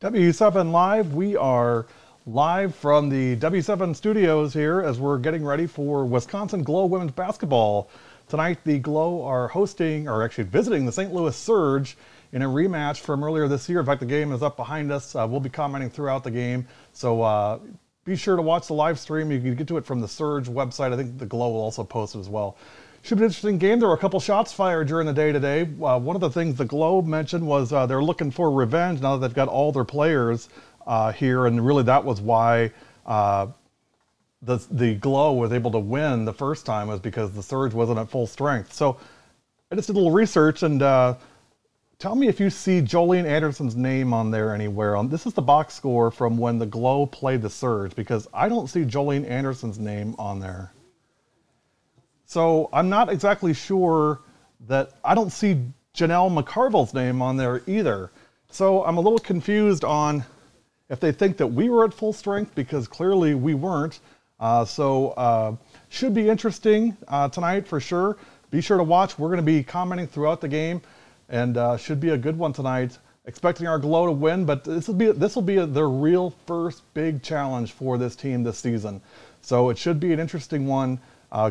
W7 Live, we are live from the W7 studios here as we're getting ready for Wisconsin Glow women's basketball. Tonight the Glow are hosting, or actually visiting, the St. Louis Surge in a rematch from earlier this year. In fact, the game is up behind us. We'll be commenting throughout the game, so be sure to watch the live stream. You can get to it from the Surge website. I think the Glow will also post it as well. Should be an interesting game. There were a couple shots fired during the day today. One of the things the Globe mentioned was they're looking for revenge now that they've got all their players here, and really that was why the Glow was able to win the first time, was because the Surge wasn't at full strength. So I just did a little research, and tell me if you see Jolene Anderson's name on there anywhere. This is the box score from when the Glow played the Surge, because I don't see Jolene Anderson's name on there. So I'm not exactly sure that I don't see Janelle McCarville's name on there either. So I'm a little confused on if they think that we were at full strength, because clearly we weren't. Should be interesting tonight for sure. Be sure to watch. We're going to be commenting throughout the game, and should be a good one tonight. Expecting our Glow to win, but this will be the real first big challenge for this team this season. So it should be an interesting one.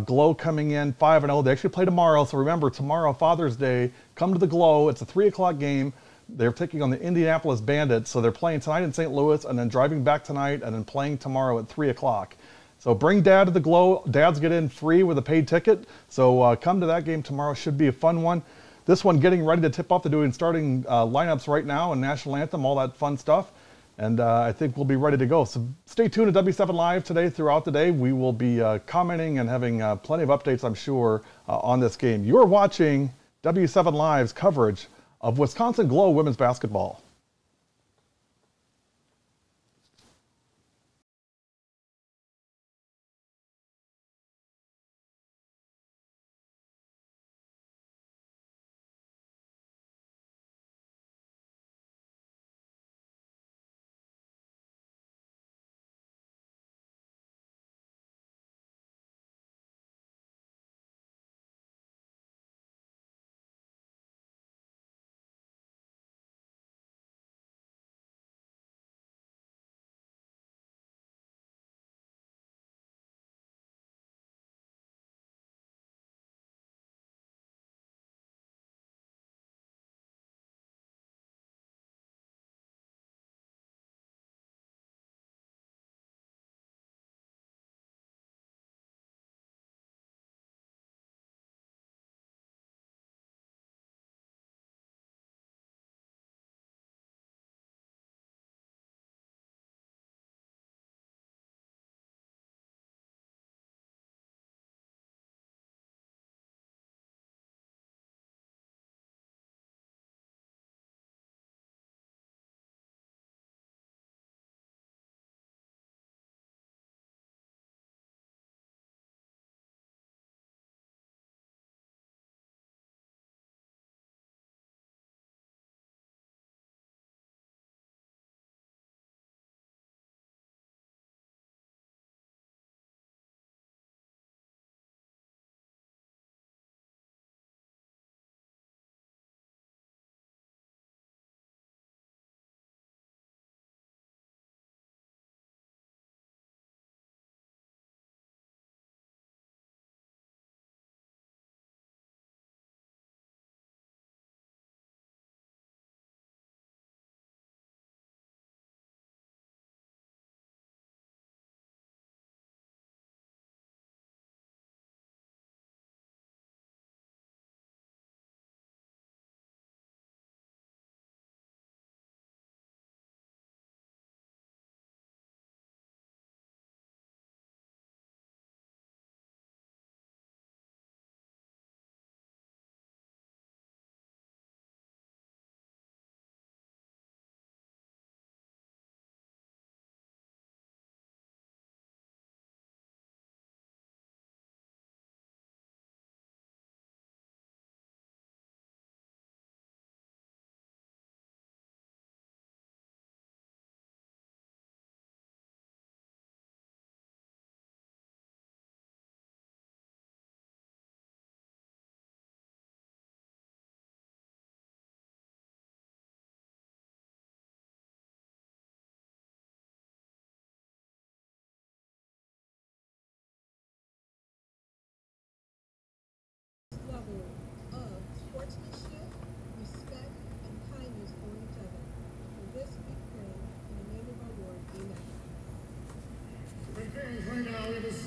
Glow coming in 5-0. They actually play tomorrow, so remember, tomorrow, Father's Day, come to the Glow. It's a 3 o'clock game. They're taking on the Indianapolis Bandits, so they're playing tonight in St. Louis and then driving back tonight and then playing tomorrow at 3 o'clock. So bring Dad to the Glow. Dads get in free with a paid ticket, so come to that game tomorrow. Should be a fun one. This one getting ready to tip off. They're doing starting lineups right now and national anthem, all that fun stuff. And I think we'll be ready to go. So stay tuned to W7 Live today throughout the day. We will be commenting and having plenty of updates, I'm sure, on this game. You're watching W7 Live's coverage of Wisconsin Glow women's basketball.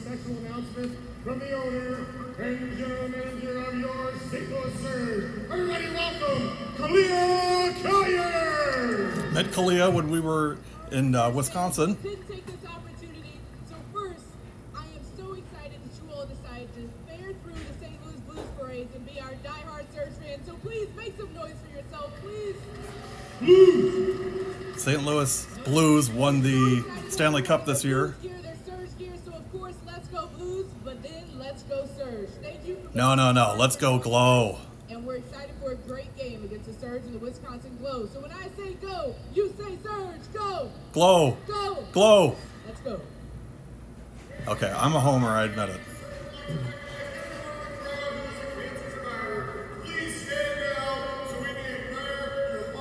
special announcement from the owner and general manager of your St. Louis Surge. Everybody welcome, Kalia Collier! Met Kalia when we were in Wisconsin. Didn't take this opportunity. So first, I am so excited that you all decided to fare through the St. Louis Blues parades and be our diehard Surge fans. So please make some noise for yourself, please. Blues! St. Louis Blues won the Stanley Cup this year. They're Surge gear, so of course, let's go Blues, but then let's go Surge. Thank you for No. Let's go Glow. And we're excited for a great game against the Surge and the Wisconsin Glow. So when I say go, you say Surge, go! Glow. Go! Glow. Let's go. Okay, I'm a homer, I admit it.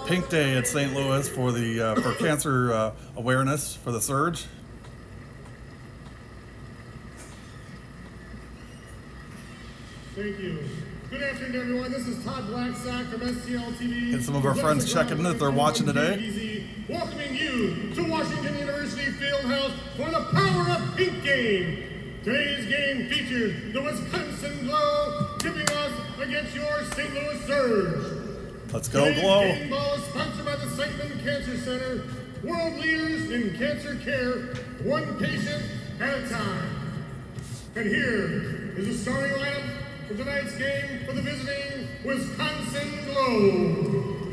Pink Day at St. Louis for the for cancer awareness for the Surge. Thank you. Good afternoon, everyone. This is Todd Blackstock from STL TV. And some of our friends checking in that they're watching today. Welcoming you to Washington University Fieldhouse for the Power Up Pink Game. Today's game features the Wisconsin Glow tipping us against your St. Louis Surge. Let's go Today's Glow. game ball is sponsored by the Siteman Cancer Center, world leaders in cancer care, one patient at a time. And here is the starting lineup for tonight's game for the visiting Wisconsin Glow.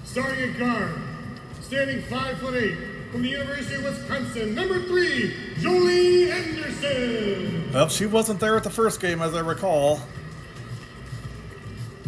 Starting at guard, standing 5'8", from the University of Wisconsin, number 3, Jolene Anderson. Well, she wasn't there at the first game, as I recall.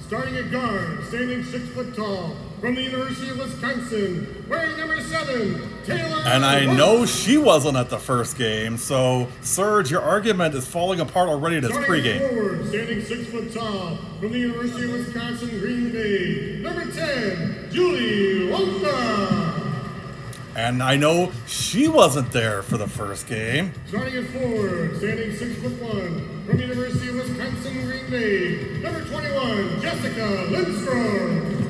Starting at guard, standing 6 foot tall, from the University of Wisconsin, wearing number 7, Taylor. And I know she wasn't at the first game, so Surge, your argument is falling apart already at its pregame. Forward, standing 6 foot tall, from the University of Wisconsin, Green Bay, number 10, Julie Wonka. And I know she wasn't there for the first game. Starting at forward, standing 6'1", from the University of Wisconsin, Green Bay, number 21, Jessica Lindstrom.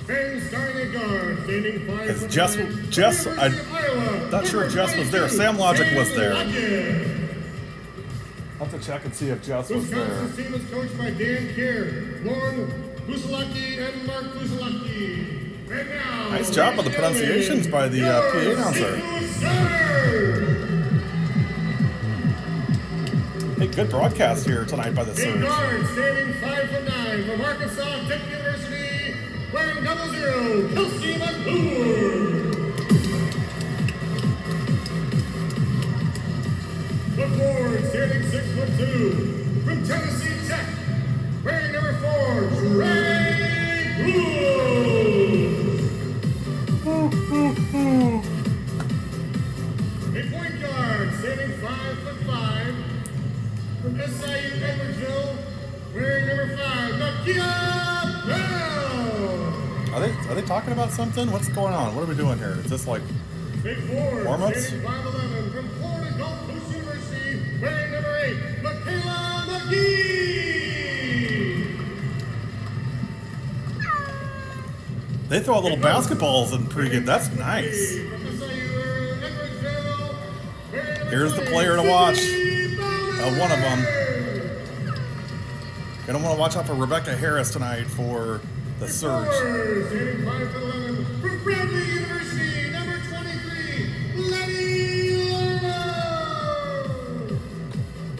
And starting at guard, standing 5'9", Jess, from the University of Iowa, not sure if Jess was there. Sam Logic was there. I'll have to check and see if Jess was there. Wisconsin's team is coached by Dan Kerr, Lauren Busalaki, and Mark Busalaki. And now, Nice job on the pronunciations by the PA announcer. Hey, good broadcast here tonight by the In Surge. guard, standing 5'9", from Arkansas Tech University, wearing 00, Kelsey McClure. The forward, standing 6'2", from Tennessee Tech, wearing number 4, Trey Blue. A point guard, standing 5'5", from SIU Edwardsville, wearing number 5, Nakia Bell. Are they talking about something? What's going on? What are we doing here? Is this like Big forward, warm-ups? standing 5'11", from Florida Gulf Coast University, wearing number 8, Michaela McGee. They throw little basketballs in pregame. That's nice. Here's the player to watch. One of them. You don't want to watch out for Rebecca Harris tonight for the Surge. Standing 5'11", from Bradley University, number 23, Letty Lermo.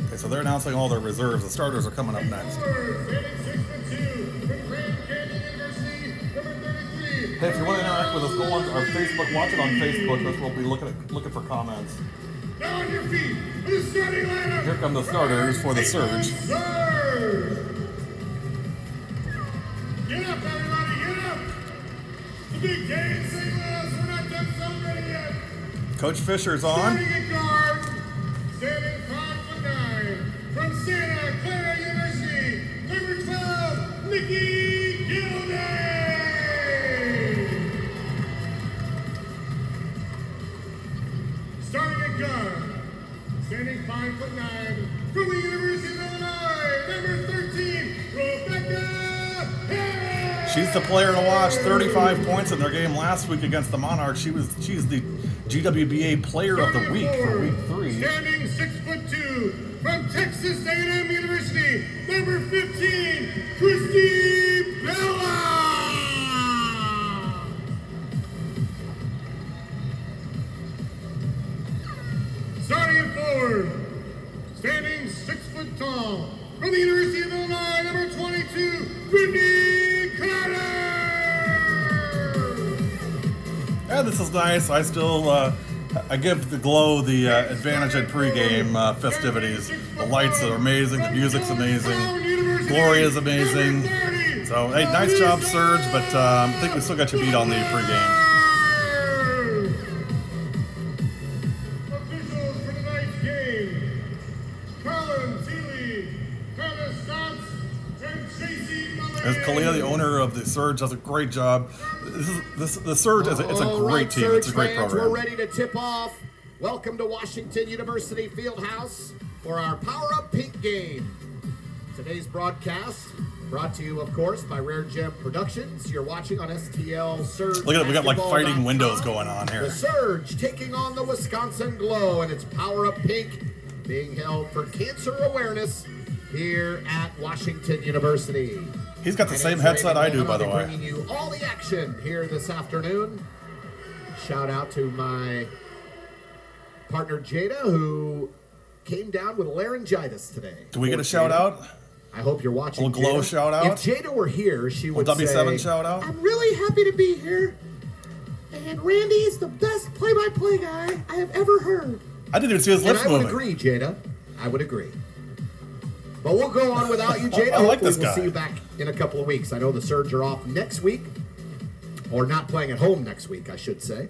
Okay, so they're announcing all their reserves. The starters are coming up next. Standing 6'2", from Grand Canyon University, number 33. Hey, if you want to interact with us, go on our Facebook. Watch it on Facebook. That's what we'll be looking for comments. Now on your feet, the starting lineup. Here come the starters for the Surge. Surge. Get up, everybody, get up. The big day in St. Louis. We're not done celebrating yet. Coach Fisher's on. Starting at guard, standing 5'9", from Santa Clara University, number 12, Nikki Gilday. Starting at guard, standing 5'9", from the University of Illinois, number 13, Rebecca Harris. She's the player to watch. 35 points in their game last week against the Monarchs. She's the GWBA Player of the Week for Week 3. Standing 6'2" from Texas A&M University, number 15, Christy Bella. Starting at forward, standing 6 foot tall, from the University of Illinois, number 22, Brittany Carter. Yeah, this is nice. I still, I give the Glow the advantage at pregame festivities. The lights are amazing, the music's amazing, Glory is amazing. So, hey, nice job, Surge, but I think we still got you beat on the pregame. Officials for tonight's game, Colin Seeley, Travis Stotts, and Tracy Mullins. As Kalia, the owner of the Surge, does a great job. The Surge is it's a great team. It's a great program. We're ready to tip off. Welcome to Washington University Fieldhouse for our Power Up Pink game. Today's broadcast brought to you, of course, by Rare Gem Productions. You're watching on STL Surge. Look at it, we got like fighting windows going on here. The Surge taking on the Wisconsin Glow, and it's Power Up Pink being held for cancer awareness here at Washington University. He's got the same headset I do, by the way. Bringing you all the action here this afternoon. Shout out to my partner Jada, who came down with laryngitis today. Do we get a shout out? I hope you're watching. A little Glow Jada. shout out? If Jada were here, she would W7 say, shout out? I'm really happy to be here. And Randy is the best play-by-play guy I have ever heard. I didn't even see his lips And I would moving. agree, Jada. I would agree. But we'll go on without you, Jada. I like Hopefully this we'll guy. see you back in a couple of weeks. I know the Surge are off next week. Or not playing at home next week, I should say.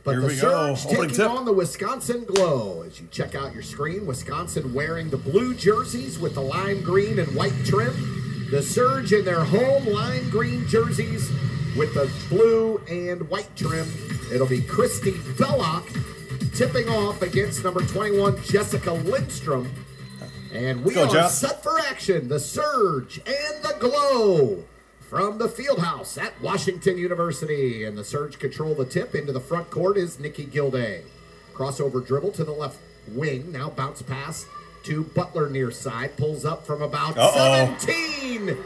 But Here the we go. Surge Opening taking tip. on the Wisconsin Glow. As you check out your screen, Wisconsin wearing the blue jerseys with the lime green and white trim. The Surge in their home lime green jerseys with the blue and white trim. It'll be Christy Belloc tipping off against number 21, Jessica Lindstrom. And we Go, are Jess. set for action. The Surge and the Glow from the Fieldhouse at Washington University. And the Surge control the tip. Into the front court is Nikki Gilday. Crossover dribble to the left wing. Now bounce pass to Butler near side. Pulls up from about 17. And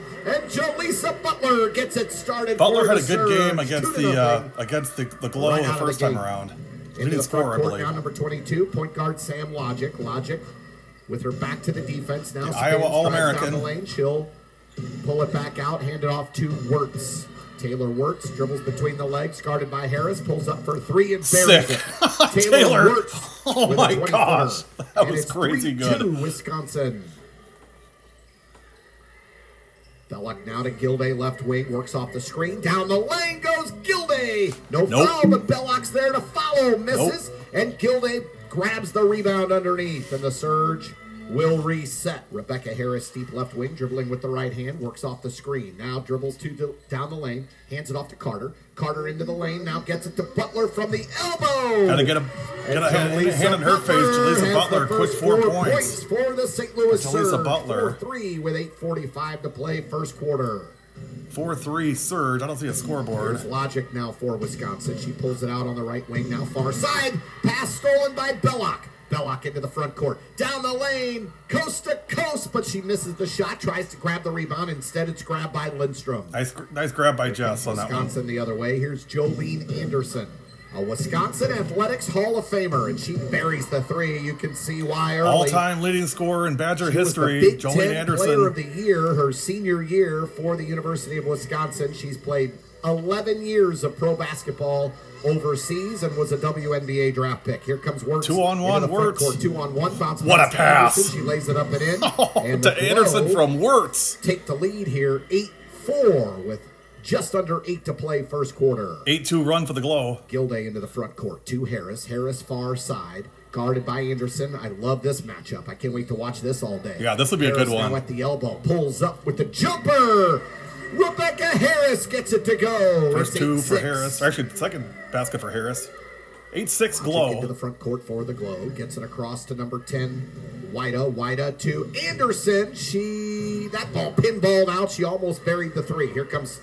Jaleesa Butler gets it started. Butler for had a the good Surge. game against 2-0. the Glow Right the out of the first time gate. around. He Into didn't the front score, I court believe. now, number 22, point guard Sam Logic. Logic with her back to the defense now. The spins, Iowa drives All-American. down the lane. She'll pull it back out, hand it off to Wirtz. Taylor Wirtz dribbles between the legs, guarded by Harris, pulls up for three and buries Sick. it. Taylor. Wirtz Oh with a my 20-footer. gosh. That And was it's crazy 3-2 good. Wisconsin. Belloc now to Gilday, left wing, works off the screen. Down the lane goes Gilday. No Nope. foul, but Belloc's there to follow. Misses, and Gilday grabs the rebound underneath, and the Surge will reset. Rebecca Harris, deep left wing, dribbling with the right hand, works off the screen. Now dribbles down the lane, hands it off to Carter. Carter into the lane, now gets it to Butler from the elbow. Gotta get a hand in her face. Jaleesa Butler, quick 4 points. For the St. Louis Jaleesa Surge. Butler. 4-3 with 8:45 to play, first quarter. 4-3 Surge. I don't see a scoreboard. There's Logic now for Wisconsin. She pulls it out on the right wing, now far side. Pass stolen by Belloc. Belloc into the front court. Down the lane, coast to coast, but she misses the shot. Tries to grab the rebound. Instead, it's grabbed by Lindstrom. Nice grab by Jess on that one. Wisconsin the other way. Here's Jolene Anderson, a Wisconsin Athletics Hall of Famer, and she buries the three. You can see why early. All-time leading scorer in Badger She was history, the Big Jolene Ten Anderson. Player of the Year, her senior year for the University of Wisconsin. She's played 11 years of pro basketball overseas and was a WNBA draft pick. Here comes Wirtz. 2-on-1 Wirtz. 2-on-1 bounce. What a to pass. Anderson. She lays it up and in. Oh, and to the Anderson Glow from Wirtz. take the lead here, 8-4 with just under 8 to play first quarter. 8-2 run for the Glow. Gilday into the front court to Harris. Harris far side, guarded by Anderson. I love this matchup. I can't wait to watch this all day. Yeah, this will be a Harris good one. now at the elbow, pulls up with the jumper. Rebecca Harris gets it to go. First It's two for 8-6. Harris. Actually, second basket for Harris. 8-6 Into Glow. the front court for the Glow. Gets it across to number 10, Wida to Anderson. That ball pinballed out. She almost buried the three. Here comes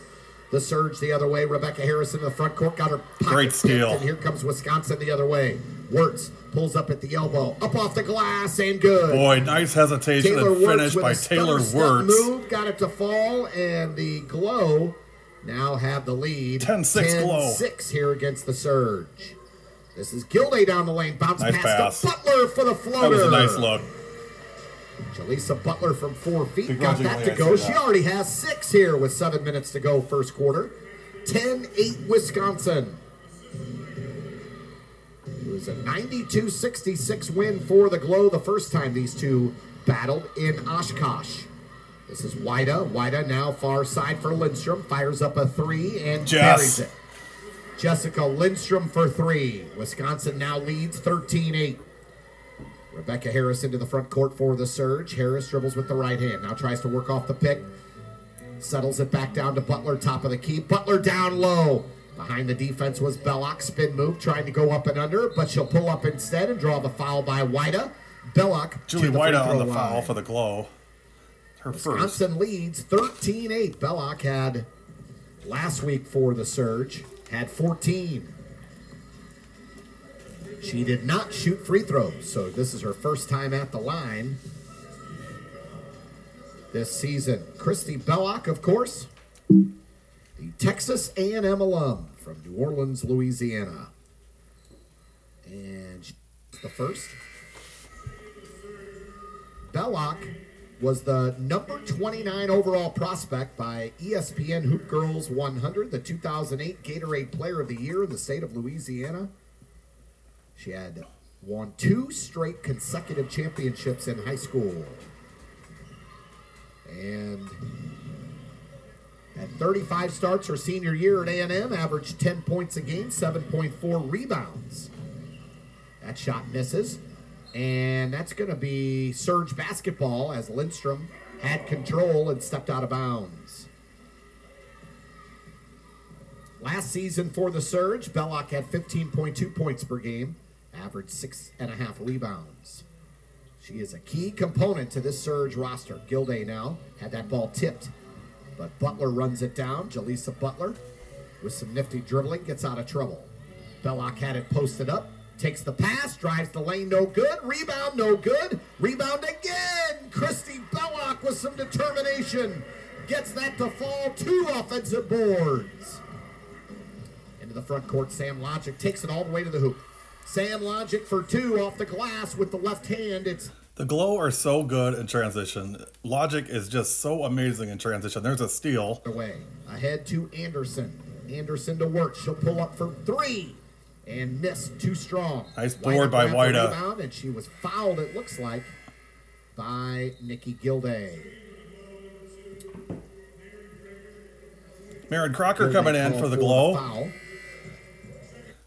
The surge the other way. Rebecca Harris into the front court. Got her pocket Great steal. And here comes Wisconsin the other way. Wirtz pulls up at the elbow. Up off the glass and good. Boy, nice hesitation Taylor and Wirtz finish with by a Taylor stutter Wirtz. step move. Got it to fall. And the Glow now have the lead. 10-6 Glow. 10-6 here against the surge. This is Gilday down the lane. Bounce Nice pass pass. to Butler for the floater. That was a nice look. Jaleesa Butler from 4 feet. Got that Begrudgingly, to I go. say She that. already has 6 here with 7 minutes to go first quarter. 10-8 Wisconsin. It was a 92-66 win for the Glow the first time these two battled in Oshkosh. This is Wida. Wida now far side for Lindstrom. Fires up a 3 and buries it. Jessica Lindstrom for 3. Wisconsin now leads 13-8. Rebecca Harris into the front court for the surge. Harris dribbles with the right hand. Now tries to work off the pick. Settles it back down to Butler, top of the key. Butler down low. Behind the defense was Belloc. Spin move, trying to go up and under, but she'll pull up instead and draw the foul by Wida. Belloc Julie to the White free on throw the line. foul for the Glow. Her first. Wisconsin leads 13-8. Belloc had last week for the surge, had 14. She did not shoot free throws, so this is her first time at the line this season. Christy Belloc, of course, the Texas A&M alum from New Orleans, Louisiana. And she's the first. Belloc was the number 29 overall prospect by ESPN Hoop Girls 100, the 2008 Gatorade Player of the Year in the state of Louisiana. She had won 2 straight consecutive championships in high school. And at 35 starts her senior year at A&M, averaged 10 points a game, 7.4 rebounds. That shot misses. And that's going to be surge basketball as Lindstrom had control and stepped out of bounds. Last season for the surge, Belloc had 15.2 points per game, averaged 6.5 rebounds. She is a key component to this surge roster. Gilday now had that ball tipped, but Butler runs it down. Jaleesa Butler with some nifty dribbling gets out of trouble. Belloc had it posted up, takes the pass, drives the lane, no good. Rebound, no good. Rebound again. Christy Belloc with some determination gets that to fall. 2 offensive boards. Into the front court, Sam Logic takes it all the way to the hoop. Sam Logic for 2 off the glass with the left hand. It's The Glow are so good in transition. Logic is just so amazing in transition. There's a steal. away. Ahead to Anderson. Anderson to work. She'll pull up for 3 and miss. Too strong. Nice board by grabbed the Wida. rebound, and she was fouled, it looks like, by Nikki Gilday. Marin Crocker Gilday coming in called for the Glow. foul.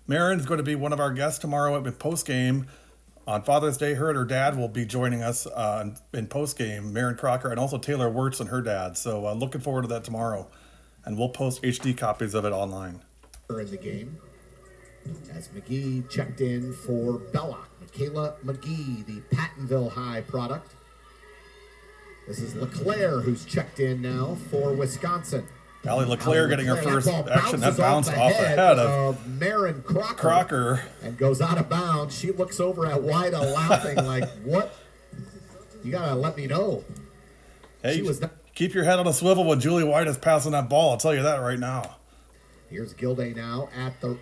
Marin's going to be one of our guests tomorrow at post-game. On Father's Day, her and her dad will be joining us in post-game, Marin Crocker, and also Taylor Wirtz and her dad. So looking forward to that tomorrow. And we'll post HD copies of it online. In the game, as McGee checked in for Belloc. Michaela McGee, the Pattonville High product. This is LeClaire who's checked in now for Wisconsin. Allie LeClaire getting her first ball action. That bounces bounced off the head of Marin Crocker. and goes out of bounds. She looks over at Wida laughing like, what? You gotta let me know. Hey, She was not- keep your head on a swivel when Julie White is passing that ball. I'll tell you that right now. Here's Gilday now at the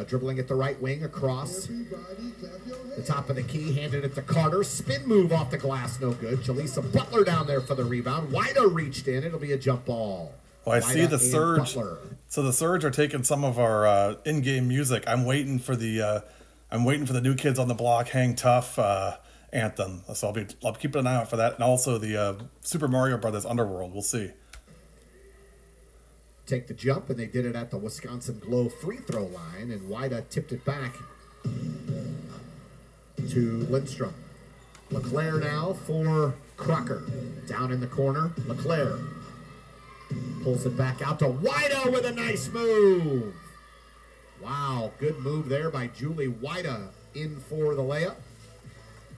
dribbling at the right wing across the top of the key, handed it to Carter. Spin move off the glass, no good. Jaleesa Butler down there for the rebound. Wida reached in. It'll be a jump ball. Well, I Wida see the and surge. Butler. So the Surge are taking some of our in-game music. I'm waiting for the New Kids on the Block Hang Tough anthem. So I'll keep an eye out for that, and also the Super Mario Brothers Underworld. We'll see. Take the jump, and they did it at the Wisconsin Glow free throw line, and Wida tipped it back to Lindstrom. LeClaire now for Crocker. Down in the corner, LeClaire pulls it back out to Wida with a nice move. Wow, good move there by Julie Wida in for the layup.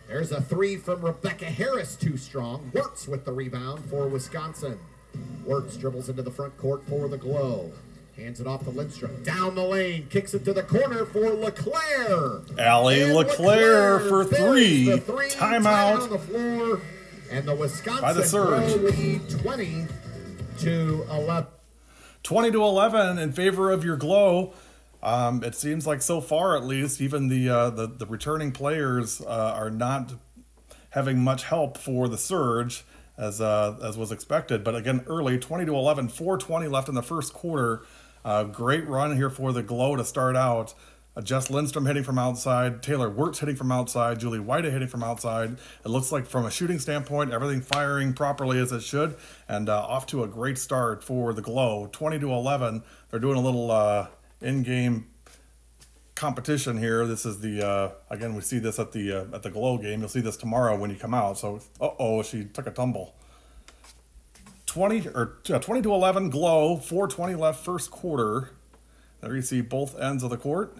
There's a 3 from Rebecca Harris, too strong. Wirtz with the rebound for Wisconsin. Wirtz dribbles into the front court for the Glow. Hands it off to Lindstrom. Down the lane. Kicks it to the corner for LeClaire. Allie And LeClaire for buries the three. Timeout. on the floor. And the Wisconsin by the Surge. Glow lead 20-11. 20-11 in favor of your Glow. It seems like so far, at least, even the returning players are not having much help for the Surge as was expected. But again, early 20-11, 4:20 left in the first quarter. Great run here for the Glow to start out. Jess Lindstrom hitting from outside, Taylor Wirtz hitting from outside, Julie White hitting from outside. It looks like from a shooting standpoint, everything firing properly as it should, and off to a great start for the Glow. 20-11. They're doing a little in-game competition here. This is the again, we see this at the Glow game. You'll see this tomorrow when you come out. So, she took a tumble. 20-11 Glow. 4:20 left first quarter. There you see both ends of the court.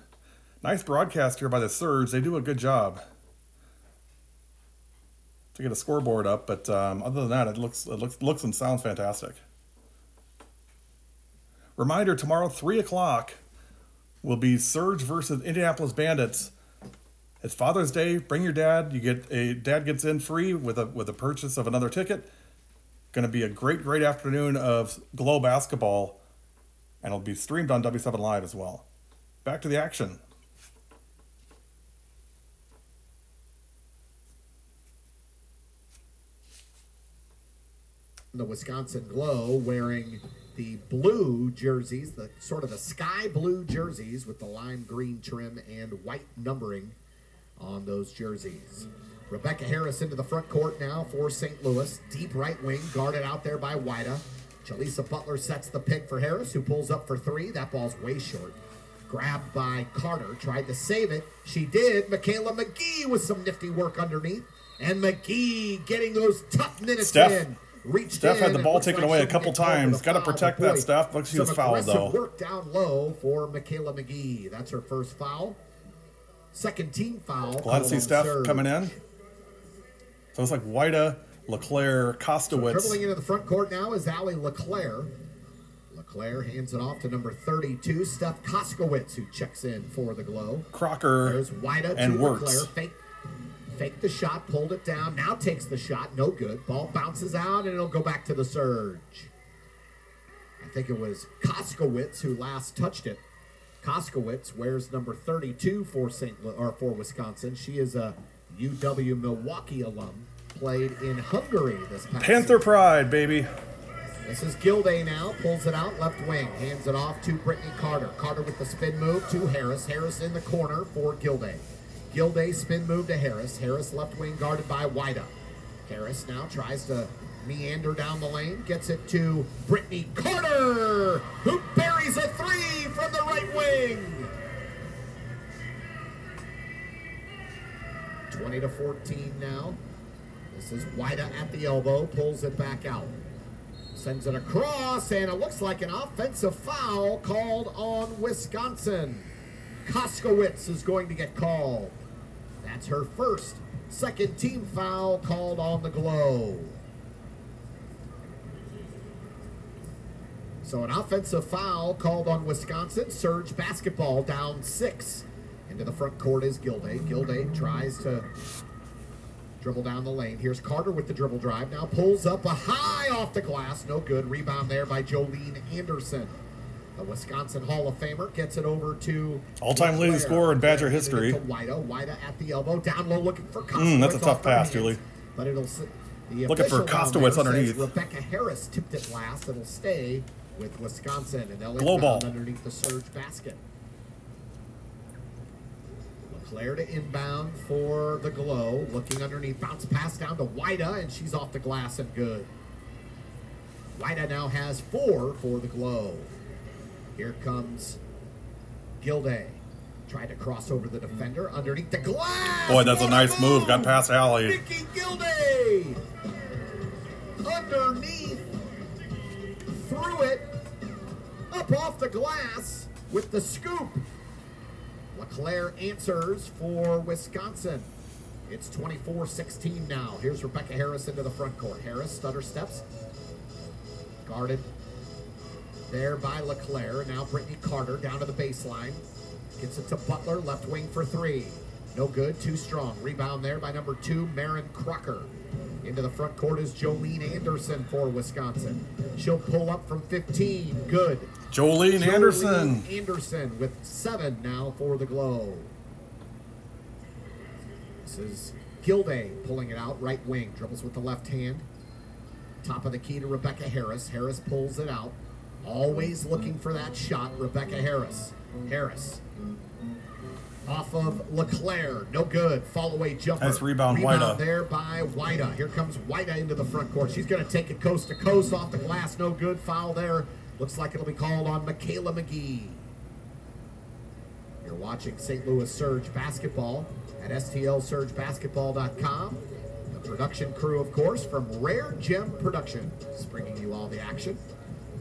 Nice broadcast here by the Surge. They do a good job to get a scoreboard up, but other than that, it looks and sounds fantastic. Reminder: tomorrow, 3 o'clock, will be Surge versus Indianapolis Bandits. It's Father's Day. Bring your dad. Dad gets in free with a purchase of another ticket. Going to be a great afternoon of Glow basketball, and it'll be streamed on W7 Live as well. Back to the action. The Wisconsin Glow wearing the blue jerseys, the sort of the sky blue jerseys with the lime green trim and white numbering on those jerseys. Rebecca Harris into the front court now for St. Louis. Deep right wing, guarded out there by Wida. Jaleesa Butler sets the pick for Harris, who pulls up for three. That ball's way short. Grabbed by Carter, tried to save it. She did. Michaela McGee with some nifty work underneath. And McGee getting those tough minutes in. Steph had the ball taken away a couple times. Got to protect that, Steph. Looks like she was fouled, though. Work down low for Michaela McGee. That's her first foul. Second team foul. Glad to see Steph coming in. So it's like Wida, LeClaire, Kostowitz. Dribbling into the front court now is Allie LeClaire. LeClaire hands it off to number 32, Steph Koskowitz, who checks in for the Glow. Crocker There's Wida and to Wirtz. LeClaire. Fake the shot, pulled it down, now takes the shot, no good. Ball bounces out, and it'll go back to the Surge. I think it was Koskowitz who last touched it. Koskowitz wears number 32 for Wisconsin. She is a UW Milwaukee alum, played in Hungary this past Panther season. pride, baby. This is Gilday now, pulls it out, left wing, hands it off to Brittany Carter. Carter with the spin move to Harris. Harris in the corner for Gilday. Gilday spin move to Harris. Harris left wing guarded by Wida. Harris now tries to meander down the lane, gets it to Brittany Carter, who buries a three from the right wing. 20-14 now. This is Wida at the elbow, pulls it back out. Sends it across, and it looks like an offensive foul called on Wisconsin. Koskowitz is going to get called. That's her first. Second team foul called on the Glow. So an offensive foul called on Wisconsin. Surge basketball down 6. Into the front court is Gilday. Gilday tries to dribble down the lane. Here's Carter with the dribble drive. Now pulls up a high off the glass. No good. Rebound there by Jolene Anderson. The Wisconsin Hall of Famer gets it over to all-time leading scorer in Badger history. Wida at the elbow. Down low looking for Kostowitz. That's a tough pass, Julie. But it'll... Looking for Kostowitz underneath. Rebecca Harris tipped it last. It'll stay with Wisconsin, and they'll Glow ball underneath the Surge basket. LeClaire to inbound for the Glow. Looking underneath. Bounce pass down to Wida, and she's off the glass and good. Wida now has 4 for the Glow. Here comes Gilday. Tried to cross over the defender underneath the glass. Boy, that's a nice move. Got past Allie. Nikki Gilday. Underneath. Threw it. Up off the glass with the scoop. LeClaire answers for Wisconsin. It's 24-16 now. Here's Rebecca Harris into the front court. Harris stutter steps. Guarded there by LeClaire. Now Brittany Carter down to the baseline. Gets it to Butler, left wing for three. No good, too strong. Rebound there by number 2, Marin Crocker. Into the front court is Jolene Anderson for Wisconsin. She'll pull up from 15. Good. Jolene Anderson. Anderson with 7 now for the Glow. This is Gilday pulling it out, right wing. Dribbles with the left hand. Top of the key to Rebecca Harris. Harris pulls it out. Always looking for that shot, Rebecca Harris. Harris. Off of LeClaire. No good. Fall away jumper. Nice rebound, Wida. There by Wida. Here comes Wida into the front court. She's going to take it coast to coast off the glass. No good. Foul there. Looks like it'll be called on Michaela McGee. You're watching St. Louis Surge basketball at stlsurgebasketball.com. The production crew, of course, from Rare Gem Productions, bringing you all the action.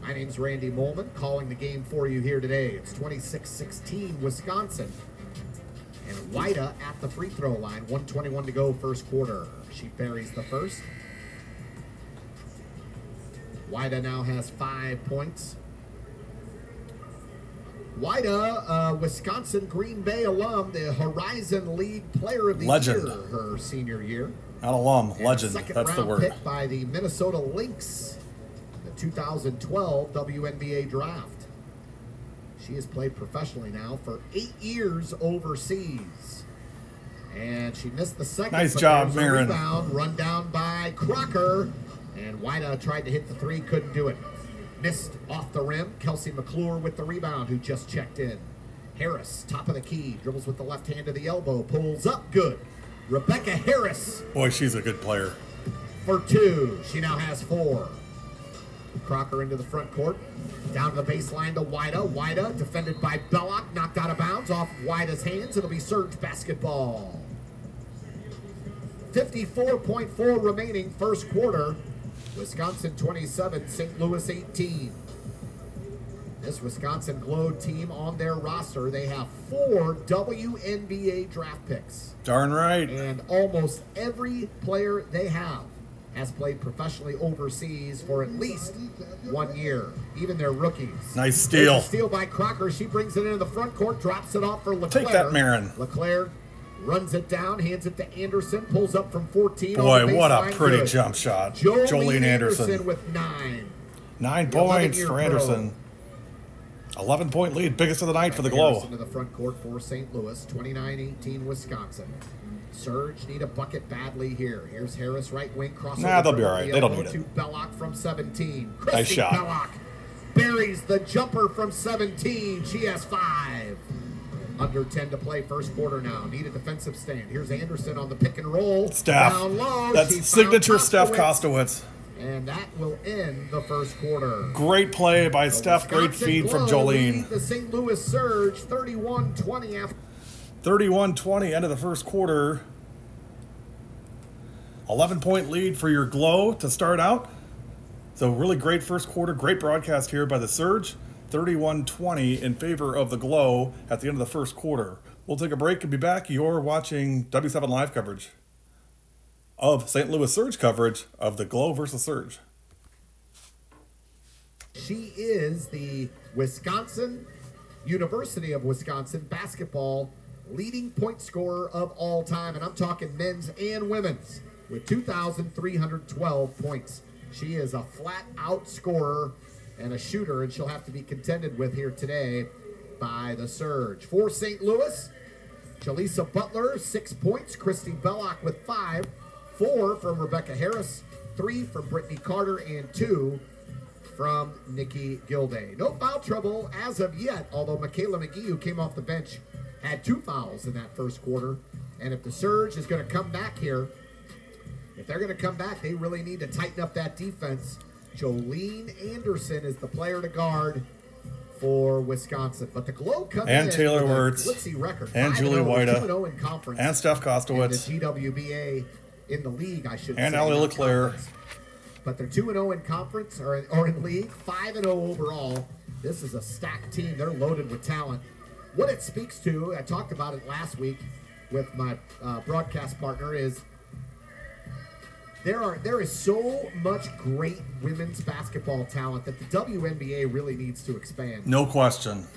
My name's Randy Molman, calling the game for you here today. It's 26-16 Wisconsin. And Wida at the free throw line. 1:21 to go, first quarter. She buries the first. Wida now has 5 points. Wida, Wisconsin Green Bay alum, the Horizon League Player of the Legend. Year, her senior year. Not alum, And legend. Second That's the round word. pick by the Minnesota Lynx, the 2012 WNBA draft. She has played professionally now for 8 years overseas. And she missed the second. Nice but job, there's a Marin. Rebound, run down by Crocker. And Wida tried to hit the three, couldn't do it. Missed off the rim. Kelsey McClure with the rebound, who just checked in. Harris, top of the key, dribbles with the left hand to the elbow, pulls up, good. Rebecca Harris Boy, she's a good player. for 2. She now has 4. Crocker into the front court. Down to the baseline to Wida. Wida defended by Belloc. Knocked out of bounds off Wida's hands. It'll be Surge basketball. 54.4 remaining first quarter. Wisconsin 27, St. Louis 18. This Wisconsin Glow team on their roster, they have 4 WNBA draft picks. Darn right. And almost every player they have has played professionally overseas for at least 1 year, even their rookies. Nice steal. There's a steal by Crocker. She brings it into the front court, drops it off for LeClaire. Take that, Marin. LeClaire runs it down, hands it to Anderson, pulls up from 14. Boy, on the what a baseline. pretty Good. jump shot. Jolene Anderson Anderson. with 9. 9 The points 11-year for pro. Anderson. 11-point lead, biggest of the night for the Glow. Harrison to the front court for St. Louis, 29-18 Wisconsin. Surge need a bucket badly here. Here's Harris, right wing, crossover. Nah, they'll be all right. the They don't elbow need it. to Belloc from 17. Nice Christy shot. Belloc buries the jumper from 17. She has 5. Under 10 to play, first quarter now. Need a defensive stand. Here's Anderson on the pick and roll. Steph. Down low. That's She found signature Steph Kostowitz. Kostowitz. And that will end the first quarter. Great play by Steph. Great Wisconsin feed from Glow Jolene. lead The St. Louis Surge 31-20 after 31-20, end of the first quarter. 11-point lead for your Glow to start out. So really great first quarter. Great broadcast here by the Surge. 31-20 in favor of the Glow at the end of the first quarter. We'll take a break and be back. You're watching W7 Live coverage of St. Louis Surge coverage of the Glow versus Surge. She is the University of Wisconsin basketball leading point scorer of all time. And I'm talking men's and women's with 2,312 points. She is a flat-out scorer and a shooter, and she'll have to be contended with here today by the Surge. For St. Louis, Jaleesa Butler, 6 points. Christy Belloc with 5. 4 from Rebecca Harris. 3 from Brittany Carter, and 2 from Nikki Gilday. No foul trouble as of yet, although Michaela McGee, who came off the bench, had 2 fouls in that first quarter. And if the Surge is going to come back here, if they're going to come back, they really need to tighten up that defense. Jolene Anderson is the player to guard for Wisconsin. But the Glow come in And Taylor with a Wirtz. glitzy record. And 5-0, Julie Wida. 2-0 in conference. And Steph And Kostowitz. the GWBA in the league, I should And say. Allie not LeClaire. conference. But they're 2-0 in conference or in league, 5-0 overall. This is a stacked team. They're loaded with talent. What it speaks to, I talked about it last week with my broadcast partner, is There is so much great women's basketball talent that the WNBA really needs to expand. No question.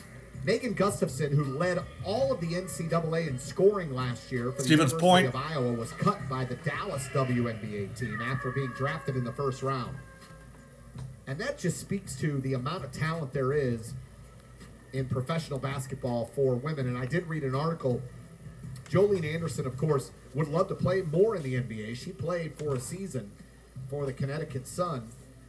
Megan Gustafson, who led all of the NCAA in scoring last year for the Stevens University Point of Iowa, was cut by the Dallas WNBA team after being drafted in the first round. And that just speaks to the amount of talent there is in professional basketball for women. And I did read an article. Jolene Anderson, of course, would love to play more in the NBA. She played for a season for the Connecticut Sun,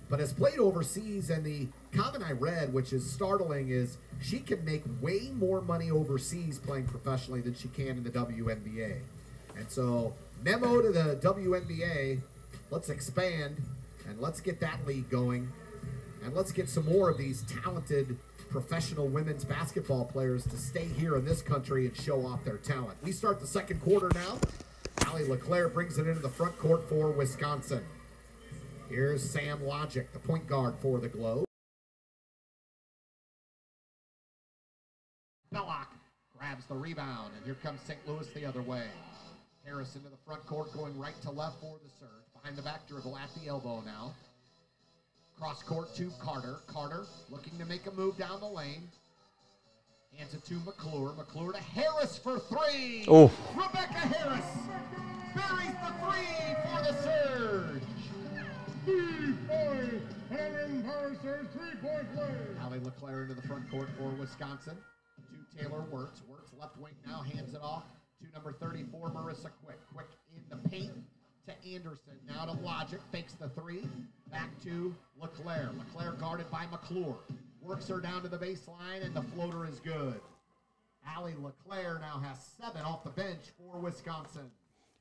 but has played overseas. And the comment I read, which is startling, is she can make way more money overseas playing professionally than she can in the WNBA. And so, memo to the WNBA, let's expand and let's get that league going. And let's get some more of these talented professional women's basketball players to stay here in this country and show off their talent. We start the second quarter now. Allie LeClaire brings it into the front court for Wisconsin. Here's Sam Logic, the point guard for the Globe. Belloc grabs the rebound, and here comes St. Louis the other way. Harris into the front court, going right to left for the surge. Behind the back dribble at the elbow now. Cross court to Carter. Carter looking to make a move down the lane. Hands it to McClure. McClure to Harris for three. Oh. Rebecca Harris buries the three for the surge. 3-point, Iron Power Surge 3-point play. Allie LeClaire into the front court for Wisconsin. To Taylor Wirtz. Wirtz left wing now, hands it off to number 34, Marissa Quick. Quick in the paint to Anderson. Now to Logic, fakes the three. Back to LeClaire. LeClaire guarded by McClure. Works her down to the baseline, and the floater is good. Allie LeClaire now has 7 off the bench for Wisconsin.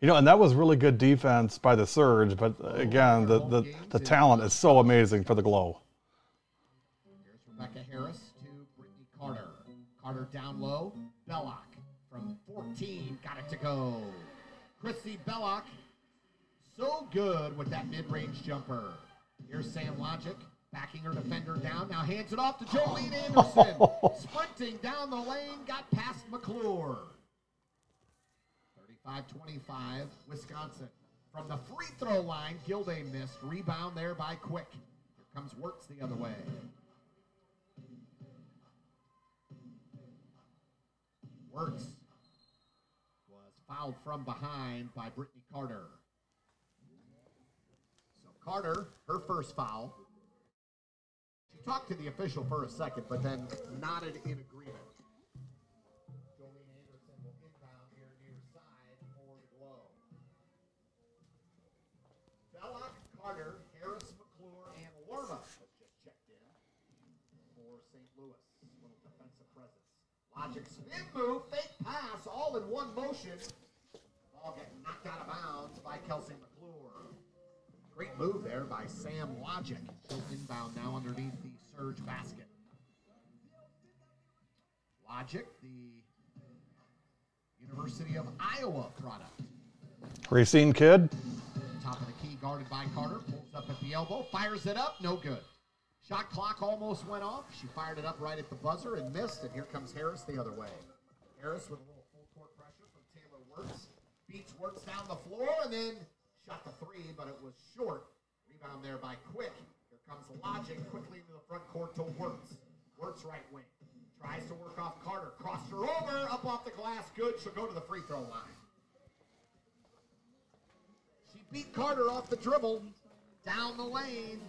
You know, and that was really good defense by the Surge, but again, the talent is so amazing for the Glow. Here's Rebecca Harris to Brittany Carter. Carter down low. Belloc from 14, got it to go. Chrissy Belloc, so good with that mid-range jumper. Here's Sam Logic, backing her defender down. Now hands it off to Jolene Anderson. Sprinting down the lane, got past McClure. 35-25, Wisconsin. From the free throw line, Gilday missed. Rebound there by Quick. Here comes Wirtz the other way. Wirtz was fouled from behind by Brittany Carter. So Carter, her first foul. She talked to the official for a second, but then nodded in agreement. Jolene Anderson will inbound here near side for the Glow. Belloc, Carter, Harris, McClure, and Lerma has just checked in for St. Louis. Little defensive presence. Logic spin move, fake pass, all in one motion. Ball getting knocked out of bounds by Kelsey McClure. Great move there by Sam Logic. She'll inbound now underneath the Surge basket. Logic, the University of Iowa product. Racine kid. Top of the key, guarded by Carter. Pulls up at the elbow, fires it up, no good. Shot clock almost went off. She fired it up right at the buzzer and missed, and here comes Harris the other way. Harris with a little full court pressure from Taylor Wirtz. Beats Wirtz down the floor and then shot the three, but it was short. Rebound there by Quick. Here comes Logic quickly into the front court to Wirtz. Wirtz right wing. Tries to work off Carter. Crossed her over, up off the glass, good. She'll go to the free throw line. She beat Carter off the dribble. Down the lane.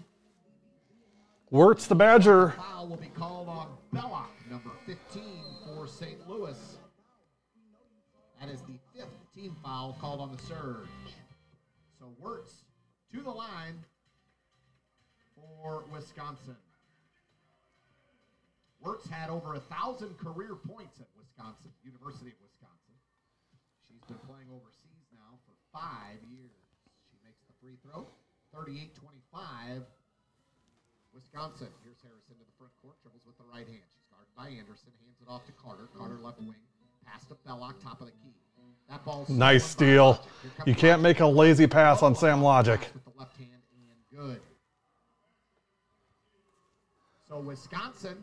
Wirtz the Badger. Foul will be called on Belloc, number 15 for St. Louis. That is the 5th team foul called on the Surge. So Wirtz to the line for Wisconsin. Wirtz had over 1,000 career points at Wisconsin, University of Wisconsin. She's been playing overseas now for 5 years. She makes the free throw, 38-25. Wisconsin. Here's Harris into the front court, dribbles with the right hand. She's guarded by Anderson, hands it off to Carter. Carter left wing, pass to Belloc, top of the key. That ball's Nice steal. You can't make a lazy pass on Sam Logic. With the left hand and good. So Wisconsin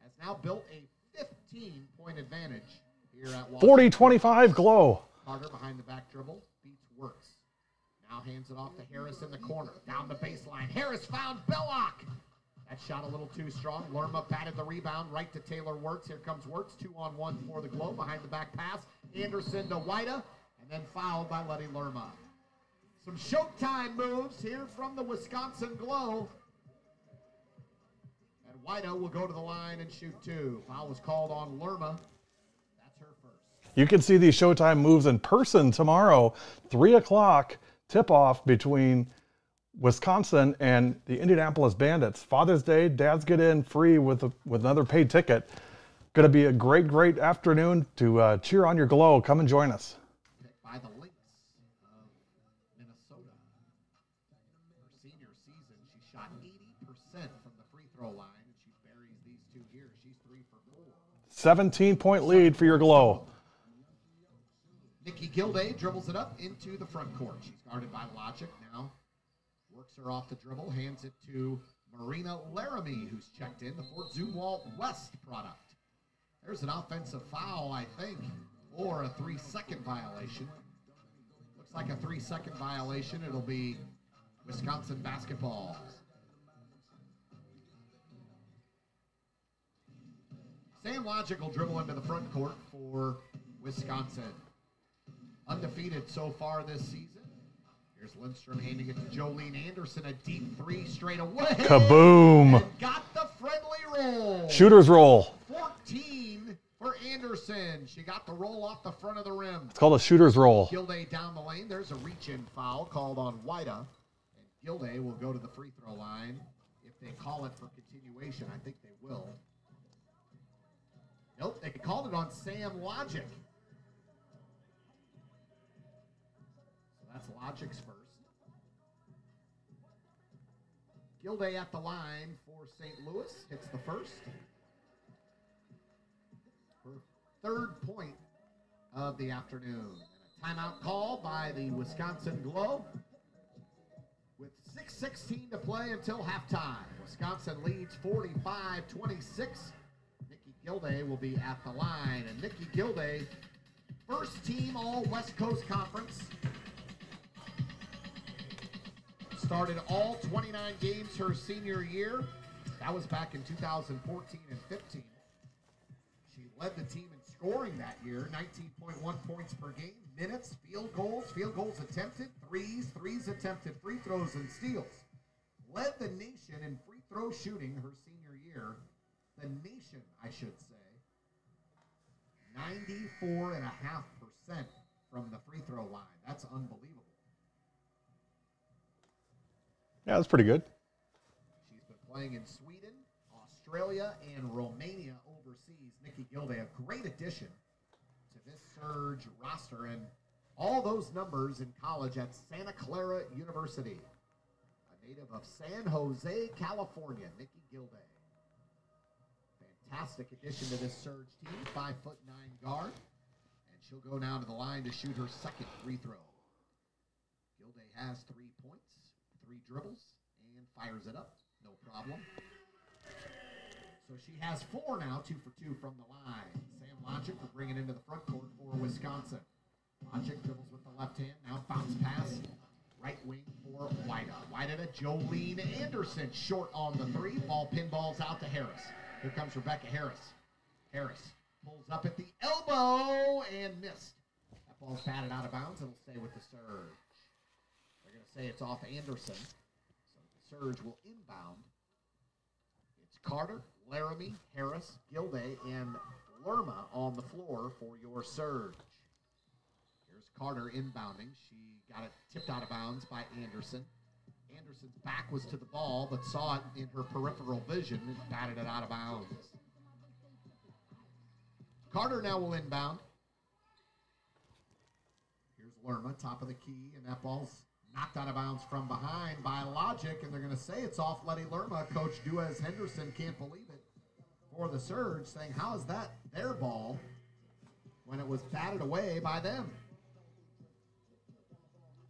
has now built a 15-point advantage here at Washington. 40-25 Glow. Carter behind the back dribble beats Wirtz. Now hands it off to Harris in the corner. Down the baseline. Harris found Belloc. That shot a little too strong. Lerma batted the rebound right to Taylor Wirtz. Here comes Wirtz. 2-on-1 for the Glow. Behind the back pass. Anderson to Whita. And then fouled by Letty Lerma. Some Showtime moves here from the Wisconsin Glow. And Whita will go to the line and shoot 2. Foul was called on Lerma. That's her first. You can see these Showtime moves in person tomorrow, 3 o'clock tip-off between Wisconsin and the Indianapolis Bandits. Father's Day, dads get in free with another paid ticket. Going to be a great, great afternoon to cheer on your Glow. Come and join us. By the Lynx of Minnesota. Her senior season, she shot 80% from the free throw line, and she buries these 2 here. She's 3 for 4. 17-point lead for your Glow. Nikki Gilday dribbles it up into the front court. She's guarded by Logic now. Works her off the dribble, hands it to Marina Laramie, who's checked in, the Fort Zumwalt West product. There's an offensive foul, I think, or a 3-second violation. Looks like a 3-second violation. It'll be Wisconsin basketball. Sam Logic will dribble into the front court for Wisconsin. Undefeated so far this season. Here's Lindstrom handing it to Jolene Anderson. A deep 3 straight away. Kaboom. And got the friendly roll. Shooter's roll. 14 for Anderson. She got the roll off the front of the rim. It's called a shooter's roll. Gilday down the lane. There's a reach-in foul called on Whita. And Gilday will go to the free throw line. If they call it for continuation, I think they will. Nope, they called it on Sam Logic. That's Logic's first. Gilday at the line for St. Louis. Hits the first. Her 3rd point of the afternoon. And a timeout call by the Wisconsin Glow. With 6:16 to play until halftime. Wisconsin leads 45-26. Nikki Gilday will be at the line. And Nikki Gilday, first team all West Coast Conference. Started all 29 games her senior year. That was back in 2014 and 15. She led the team in scoring that year, 19.1 points per game, minutes, field goals attempted, threes attempted, free throws, and steals. Led the nation in free throw shooting her senior year. The nation, I should say. 94.5% from the free throw line. That's unbelievable. Yeah, that's pretty good. She's been playing in Sweden, Australia, and Romania overseas. Nikki Gilday, a great addition to this Surge roster, and all those numbers in college at Santa Clara University. A native of San Jose, California, Nikki Gilday. Fantastic addition to this Surge team, 5'9" guard, and she'll go now to the line to shoot her 2nd free throw. Gilday has 3 points. 3 dribbles, and fires it up. No problem. So she has 4 now, 2 for 2 from the line. Sam Logic will bring it into the front court for Wisconsin. Logic dribbles with the left hand. Now bounce pass. Right wing for Whita. Whita to Jolene Anderson. Short on the 3. Ball pinballs out to Harris. Here comes Rebecca Harris. Harris pulls up at the elbow and missed. That ball's batted out of bounds. It'll stay with the Surge. Say it's off Anderson, so the Surge will inbound. It's Carter, Laramie, Harris, Gilday, and Lerma on the floor for your Surge. Here's Carter inbounding. She got it tipped out of bounds by Anderson. Anderson's back was to the ball, but saw it in her peripheral vision and batted it out of bounds. Carter now will inbound. Here's Lerma, top of the key, and that ball's knocked out of bounds from behind by Logic, and they're going to say it's off Letty Lerma. Coach Duez Henderson can't believe it for the Surge, saying, how is that their ball when it was batted away by them?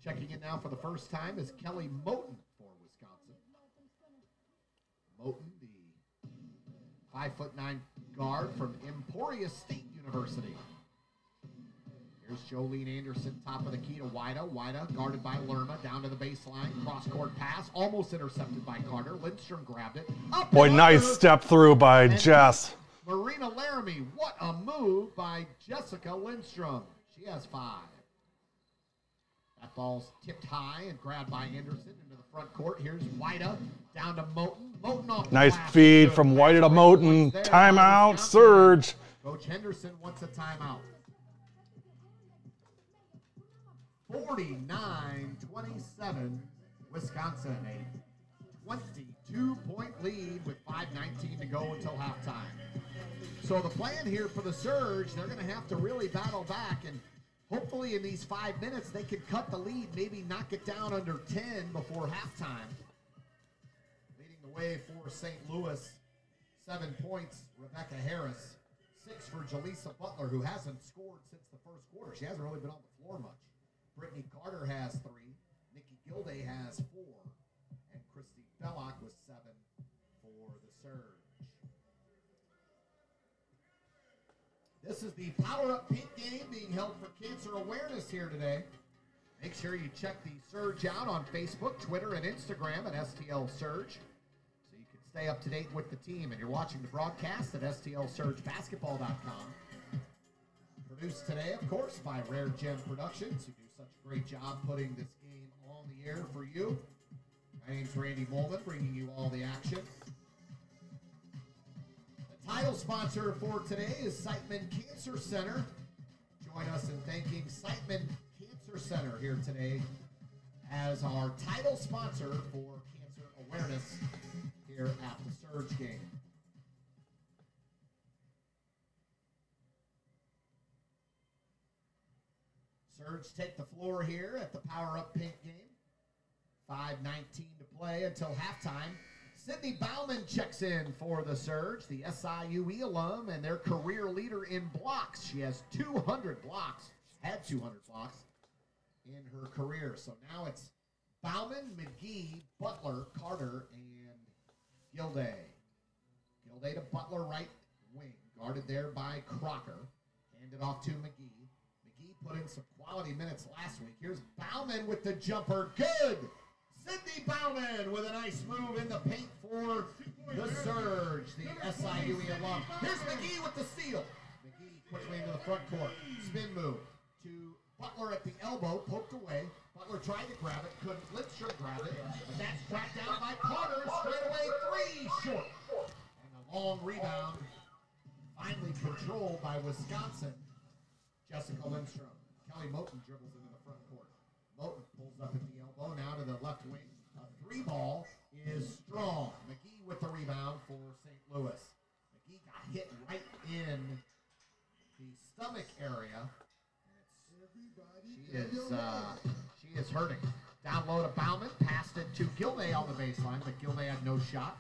Checking in now for the first time is Kelly Moten for Wisconsin. Moten, the 5'9" guard from Emporia State University. Here's Jolene Anderson, top of the key to Wida. Wida guarded by Lerma, down to the baseline. Cross-court pass, almost intercepted by Carter. Lindstrom grabbed it. Up Boy, nice step through by Jess. Marina Laramie, what a move by Jessica Lindstrom. She has 5. That ball's tipped high and grabbed by Anderson into the front court. Here's Wida down to Moten. Moten off the Nice glass. feed Good. from Wida to Moten. Timeout, Surge. Coach Henderson wants a timeout. 49-27, Wisconsin. A 22-point lead with 5:19 to go until halftime. So the plan here for the Surge, they're going to have to really battle back, and hopefully in these 5 minutes they can cut the lead, maybe knock it down under 10 before halftime. Leading the way for St. Louis, 7 points, Rebecca Harris. 6 for Jaleesa Butler, who hasn't scored since the first quarter. She hasn't really been on the floor much. Brittany Carter has 3. Nikki Gilday has 4. And Christy Belloc was 7 for the Surge. This is the Power Up Pink game being held for cancer awareness here today. Make sure you check the Surge out on Facebook, Twitter, and Instagram at STL Surge, so you can stay up to date with the team. And you're watching the broadcast at STLSurgeBasketball.com. Produced today, of course, by Rare Gem Productions, who do such a great job putting this game on the air for you. My name's Randy Molman, bringing you all the action. The title sponsor for today is Siteman Cancer Center. Join us in thanking Siteman Cancer Center here today as our title sponsor for cancer awareness here at the Surge game. Surge take the floor here at the Power Up Pink game. 5:19 to play until halftime. Sydney Bauman checks in for the Surge, the SIUE alum and their career leader in blocks. She has 200 blocks, had 200 blocks in her career. So now it's Bauman, McGee, Butler, Carter, and Gilday. Gilday to Butler, right wing, guarded there by Crocker. Handed off to McGee. McGee put in some quality minutes last week. Here's Bauman with the jumper. Good! Sydney Bauman with a nice move in the paint for the Surge, the SIUE alum. Here's McGee with the steal. McGee quickly into the front court. Spin move to Butler at the elbow, poked away. Butler tried to grab it, couldn't. Lindstrom grab it, but that's tracked down by Carter. Straight away, 3 short. And a long rebound, finally controlled by Wisconsin. Jessica Lindstrom. Kelly Moten dribbles into the front court. Moten pulls up at the elbow, now to the left wing. A 3-ball is strong. McGee with the rebound for St. Louis. McGee got hit right in the stomach area. She is hurting. Down low to Bauman, passed it to Gilday on the baseline, but Gilday had no shot.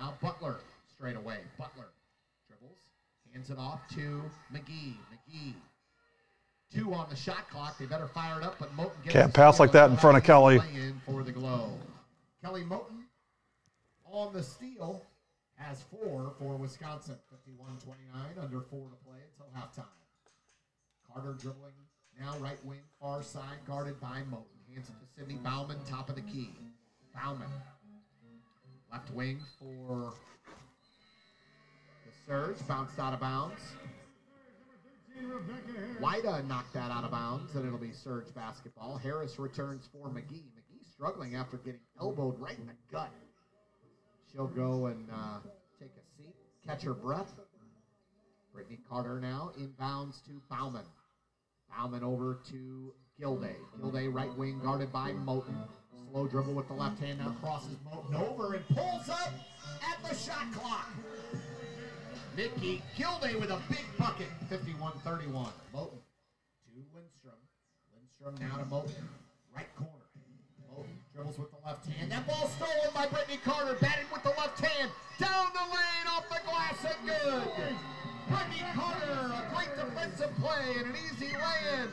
Now Butler straight away. Butler dribbles, hands it off to McGee. McGee. 2 on the shot clock. They better fire it up, but Moten gets Can't pass like that in front of Kelly. In for the Glow. Kelly Moten on the steal has 4 for Wisconsin. 51-29, under 4 to play until halftime. Carter dribbling now right wing, far side, guarded by Moten. Hands it to Sydney Bauman, top of the key. Bauman, left wing for the Surge, bounced out of bounds. Wida knocked that out of bounds, and it'll be Surge basketball. Harris returns for McGee. McGee struggling after getting elbowed right in the gut. She'll go and take a seat, catch her breath. Brittany Carter now inbounds to Bauman. Bauman over to Gilday. Gilday right wing guarded by Moten. Slow dribble with the left hand, now crosses Moten over and pulls up at the shot clock. Nikki Gilday with a big bucket, 51-31. Moten to Lindstrom. Lindstrom now to Moten, right corner. Moten dribbles with the left hand. That ball stolen by Brittany Carter, batting with the left hand. Down the lane, off the glass, and good. Brittany Carter, a great defensive play and an easy lay-in.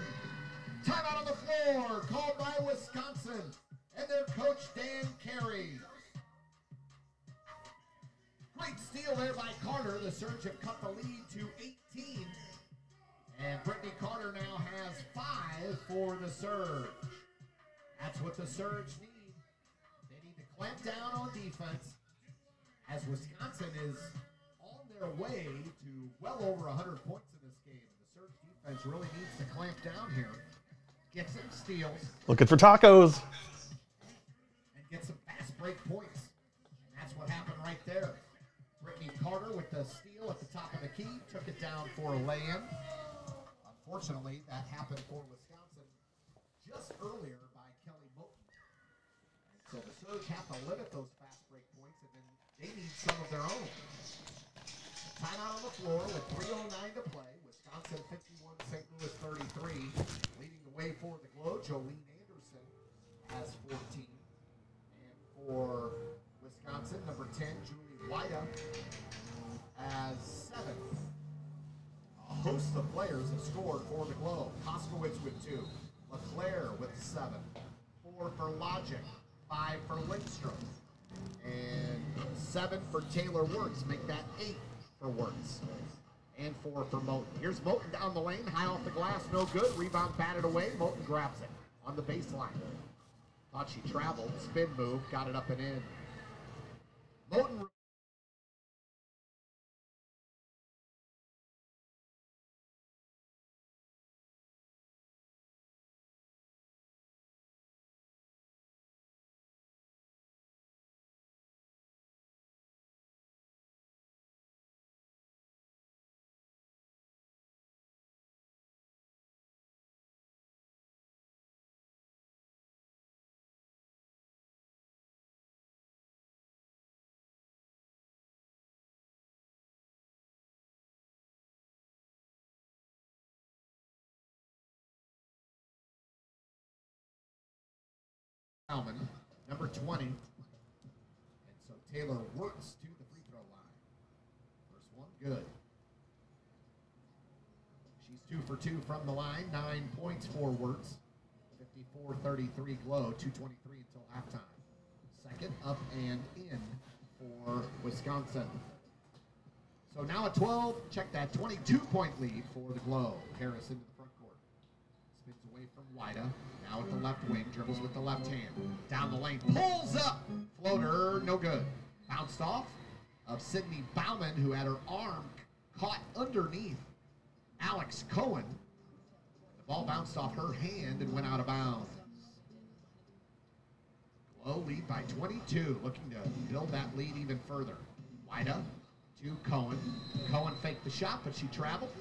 Timeout on the floor, called by Wisconsin and their coach, Dan Carey. Great steal there by Carter. The Surge have cut the lead to 18. And Brittany Carter now has 5 for the Surge. That's what the Surge need. They need to clamp down on defense, as Wisconsin is on their way to well over 100 points in this game. The Surge defense really needs to clamp down here, get some steals. Looking for tacos. And get some fast break points. And that's what happened right there. Brittany Carter with the steal at the top of the key, took it down for a lay-in. Unfortunately, that happened for Wisconsin just earlier by Kelly Moten. And so the Surge have to limit those fast break points, and then they need some of their own. Timeout on the floor with 3:09 to play. Wisconsin 51, St. Louis 33. Leading the way for the Glow, Jolene Anderson has 14. And for Wisconsin, number 10, Julie Wida has 7. A host of players have scored for the Glow. Koskowitz with 2. LeClaire with 7. 4 for Logic. 5 for Lindstrom. And 7 for Taylor Wirtz. Make that 8 for Wirtz. And 4 for Moten. Here's Moten down the lane. High off the glass. No good. Rebound batted away. Moten grabs it on the baseline. Thought she traveled. Spin move. Got it up and in. Moten. Number 20. And so Taylor Wirtz to the free throw line. First one, good. She's 2 for 2 from the line. 9 points for Wirtz. 54-33 Glow. 2:23 until halftime. Second, up and in for Wisconsin. So now at 12, check that, 22-point lead for the Glow. Harris into the front court. Spins away from Wida. Now with the left wing, dribbles with the left hand. Down the lane, pulls up. Floater, no good. Bounced off of Sydney Bauman, who had her arm caught underneath Alex Cohen. The ball bounced off her hand and went out of bounds. Glow lead by 22, looking to build that lead even further. Wida to Cohen. Cohen faked the shot, but she traveled.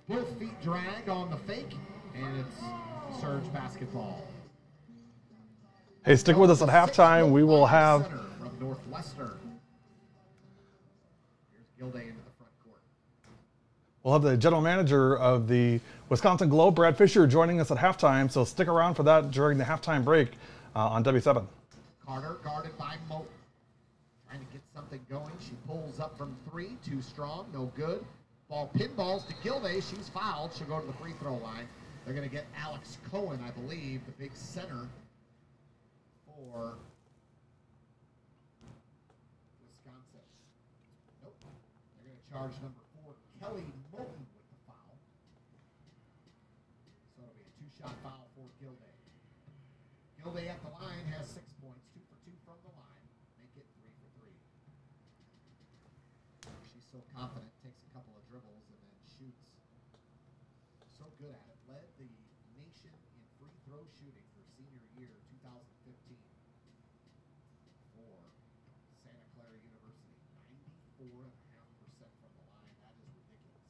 Both feet drag on the fake, and it's Surge basketball. Hey, stick with us at halftime. We will have from Northwestern. Here's Gilday into the front court. We'll have the general manager of the Wisconsin Globe, Brad Fisher, joining us at halftime. So stick around for that during the halftime break on W7. Carter guarded by Moten. Trying to get something going. She pulls up from 3, too strong, no good. Ball pinballs to Gilday. She's fouled. She'll go to the free throw line. They're going to get Alex Cohen, I believe, the big center for Wisconsin. Nope. They're going to charge number 4, Kelly Moten, with the foul. So it'll be a 2-shot foul for Gilday. Gilday at the line has 6 points, 2 for 2 from the line. Make it 3 for 3. She's so confident, takes a couple of dribbles and then shoots. So good at it. Led the nation in free throw shooting for senior year 2015 for Santa Clara University. 94.5% from the line. That is ridiculous.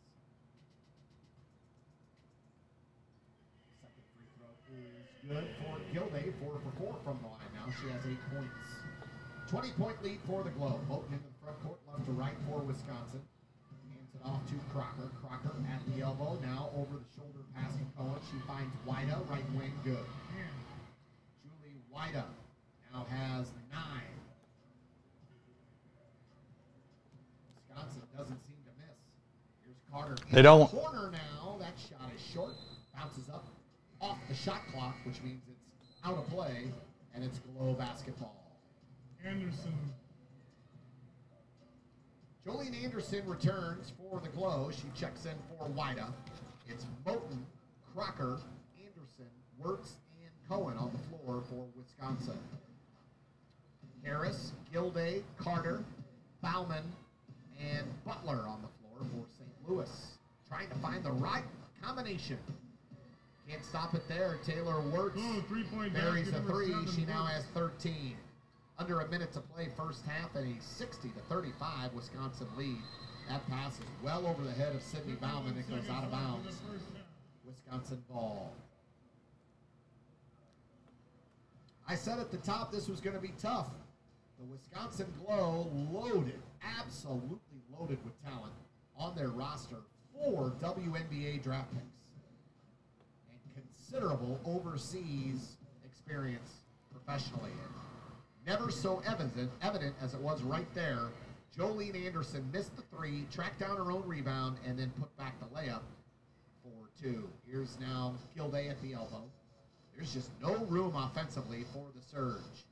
Second free throw is good for Gilday. 4 for 4 from the line now. She has 8 points. 20-point lead for the Globe. Moten into the front court, left to right for Wisconsin. Hands it off to Crocker. Crocker at the elbow. Now over the shoulder pass to Cohen. She finds Wida, right wing, good. Julie Wida now has 9. Wisconsin doesn't seem to miss. Here's Carter. They don't. Corner now. That shot is short. Bounces up off the shot clock, which means it's out of play, and it's Glow basketball. Anderson. Jolene Anderson returns for the Glow. She checks in for Wida. It's Moten, Crocker, Anderson, Wirtz, and Cohen on the floor for Wisconsin. Harris, Gilday, Carter, Bauman, and Butler on the floor for St. Louis. Trying to find the right combination. Can't stop it there. Taylor Wirtz buries a three. She now has 13. Under a minute to play first half, and a 60-35 Wisconsin lead. That pass is well over the head of Sydney Bauman. It goes out of bounds. Wisconsin ball. I said at the top this was going to be tough. The Wisconsin Glow loaded, absolutely loaded with talent on their roster. 4 WNBA draft picks and considerable overseas experience professionally. Never so evident as it was right there. Jolene Anderson missed the three, tracked down her own rebound, and then put back the layup for 2. Here's now Gilday at the elbow. There's just no room offensively for the Surge.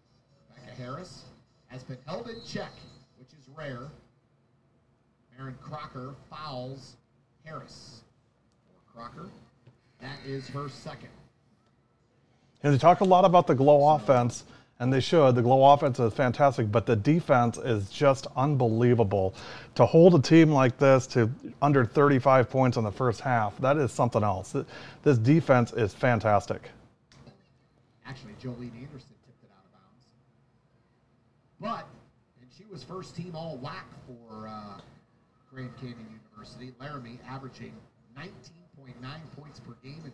Rebecca Harris has been held in check, which is rare. Aaron Crocker fouls Harris. For Crocker, that is her second. And they talk a lot about the Glow offense, and they should. The Glow offense is fantastic, but the defense is just unbelievable. To hold a team like this to under 35 points in the first half, that is something else. This defense is fantastic. Actually, Jolene Anderson tipped it out of bounds. And she was first team all WAC for Grand Canyon University. Laramie averaging 19.9 points per game and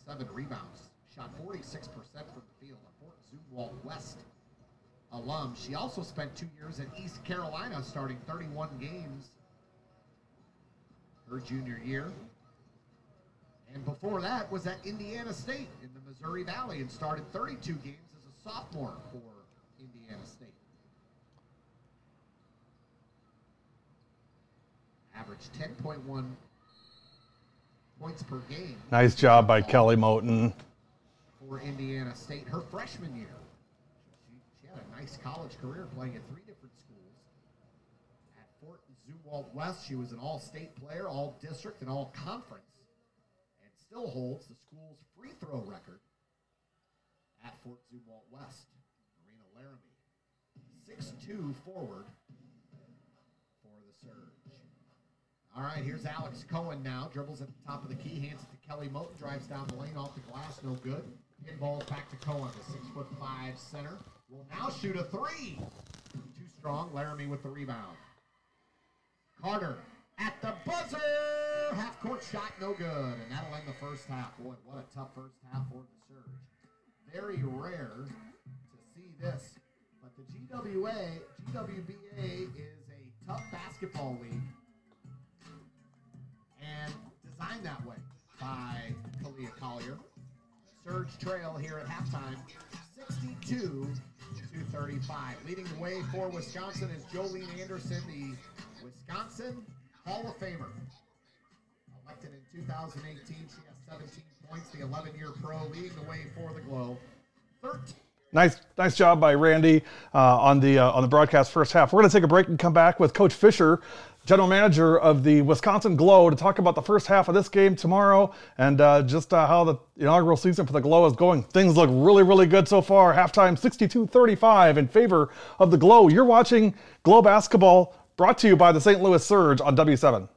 6.7 rebounds. Shot 46% from the field. A Fort Zumwalt West alum. She also spent 2 years at East Carolina, starting 31 games her junior year. And before that was at Indiana State in the Missouri Valley and started 32 games as a sophomore for Indiana State. Averaged 10.1 points per game. Nice job by Kelly Moten. For Indiana State, her freshman year. She had a nice college career playing at 3 different schools. At Fort Zumwalt West, she was an all-state player, all-district, and all-conference. Still holds the school's free throw record at Fort Zumwalt West. Marina Laramie, 6'2" forward for the Surge. All right, here's Alex Cohen now. Dribbles at the top of the key, hands it to Kelly Moten, drives down the lane off the glass, no good. Pinballs back to Cohen, the 6'5" center. Will now shoot a 3. Too strong, Laramie with the rebound. Carter at the buzzer! Half-court shot, no good. And that'll end the first half. Boy, what a tough first half for the Surge. Very rare to see this. But the GWBA is a tough basketball league. And designed that way by Kalia Collier. Surge trail here at halftime, 62-35. Leading the way for Wisconsin is Jolene Anderson, the Wisconsin Hall of Famer. Elected in 2018, she has 17 points, the 11-year pro, leading the way for the Glow. 13. Nice job by Randy on the broadcast first half. We're going to take a break and come back with Coach Fisher, General Manager of the Wisconsin Glow, to talk about the first half of this game tomorrow and just how the inaugural season for the Glow is going. Things look really, really good so far. Halftime 62-35 in favor of the Glow. You're watching Glow Basketball, brought to you by the St. Louis Surge on W7.